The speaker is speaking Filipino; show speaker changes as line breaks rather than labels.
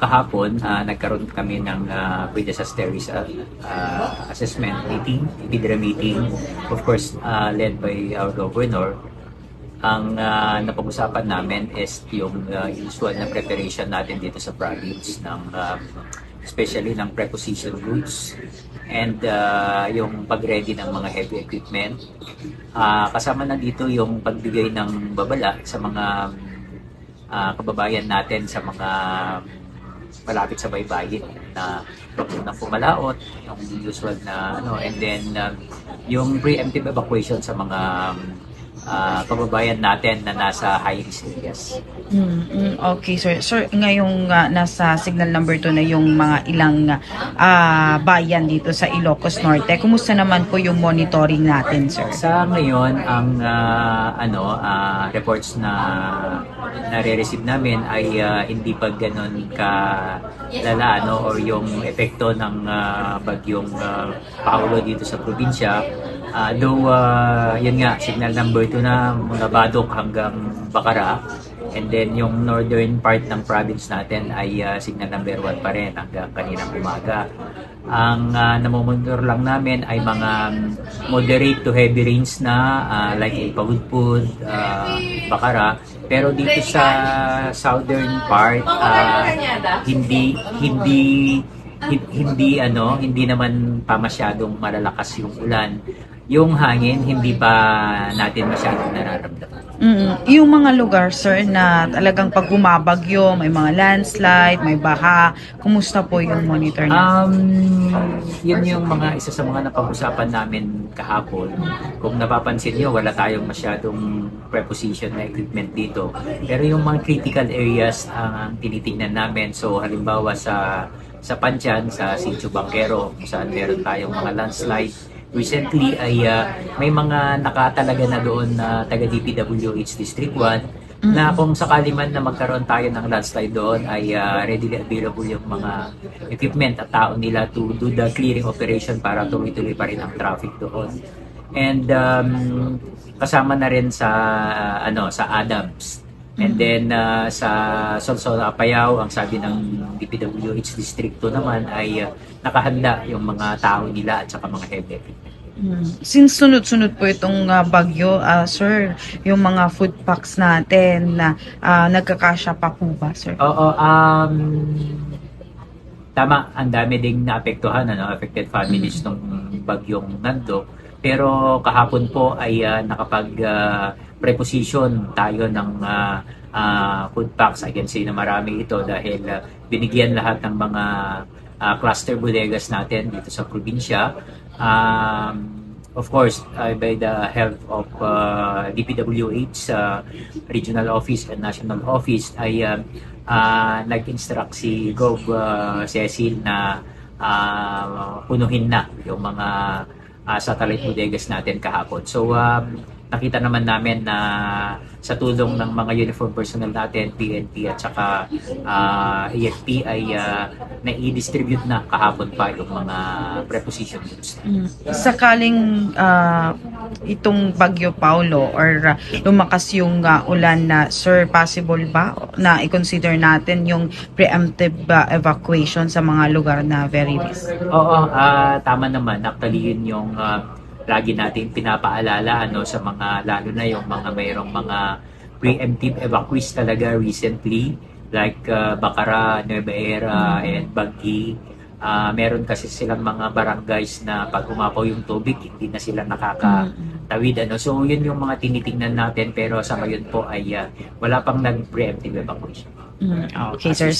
kahapon, nagkaroon kami ng pre-disaster risk assessment meeting, PIDRA meeting, of course, led by our governor. Ang napag-usapan namin is yung usual na preparation natin dito sa province ng especially ng preposition routes and yung pag-ready ng mga heavy equipment. Kasama na dito yung pagbigay ng babala sa mga kababayan natin sa mga malapit sa baybayin na nang pumalaot, yung usual na and then yung preemptive evacuation sa mga kababayan natin na nasa high-risk areas.
Okay, sir. Sir, ngayong nasa signal number 2 na yung mga ilang bayan dito sa Ilocos Norte, kumusta naman po yung monitoring natin, sir?
Sa ngayon, ang reports na nare-receive namin ay hindi pa ganun ka lala or yung epekto ng bagyong Paolo dito sa probinsya. Though yun nga, signal number 2 na mula Badok hanggang Bacara, and then yung northern part ng province natin ay signal number 1 pa rin hanggang kaninang umaga. Ang namomonitor lang namin ay mga moderate to heavy rains na like in Pagudpud, Bacara, pero dito sa southern part hindi naman pa masyadong malalakas yung ulan. Yung hangin hindi pa natin masyadong nararamdaman.
Yung mga lugar, sir, na talagang pag bumabagyo, may mga landslide, may baha, kumusta po yung monitor na?
Yun yung isa sa mga napag-usapan namin kahapon. Kung napapansin nyo, wala tayong masyadong preposition na equipment dito. Pero yung mga critical areas ang tinitingnan namin. So halimbawa sa Panchan, sa Sitio Banquero, kung saan meron tayong mga landslide. Recently ay may mga nakatalaga na doon na taga DPWH District 1 na kung sakali man na magkaroon tayo ng landslide doon ay readily available yung mga equipment at tao nila to do the clearing operation para tuloy-tuloy pa rin ang traffic doon. And kasama na rin sa Adams. And then sa Sorsogon, Apayao, ang sabi ng DPWH District 2 naman ay nakahanda yung mga tao nila at saka mga heavy equipment.
Since sunod-sunod po itong bagyo, sir, yung mga food packs natin na nagkakasya pa po ba, sir?
Oo, tama, ang dami ding naapektuhan, affected families nung bagyong Nando. Pero kahapon po ay preposition tayo ng food packs. I can say na marami ito dahil binigyan lahat ng mga cluster bodegas natin dito sa probinsya. Of course, by the help of DPWH Regional Office and National Office ay nag-instruct si Gov. Cecil na punuhin na yung mga satellite bodegas natin kahapon. So nakita naman namin na sa tulong ng mga uniform personnel natin, PNP at saka AFP ay nai-distribute na kahapon pa yung mga preposition goods.
Sakaling itong Bagyo Paulo or lumakas yung ulan na, sir, possible ba na i-consider natin yung preemptive evacuation sa mga lugar na very risk?
Oo, tama naman. Actually, yun yung lagi natin pinapaalala sa mga, lalo na yung mga mayroong mga preemptive evacuees talaga recently like Bacara, Nueva Ecija and Baghi. Meron kasi silang mga barangays na pag umapaw yung tubig hindi na sila nakakatawid. So yun yung mga tinitingnan natin, pero sa ngayon po ay wala pang nag-preemptive evacuation.
Okay, sir.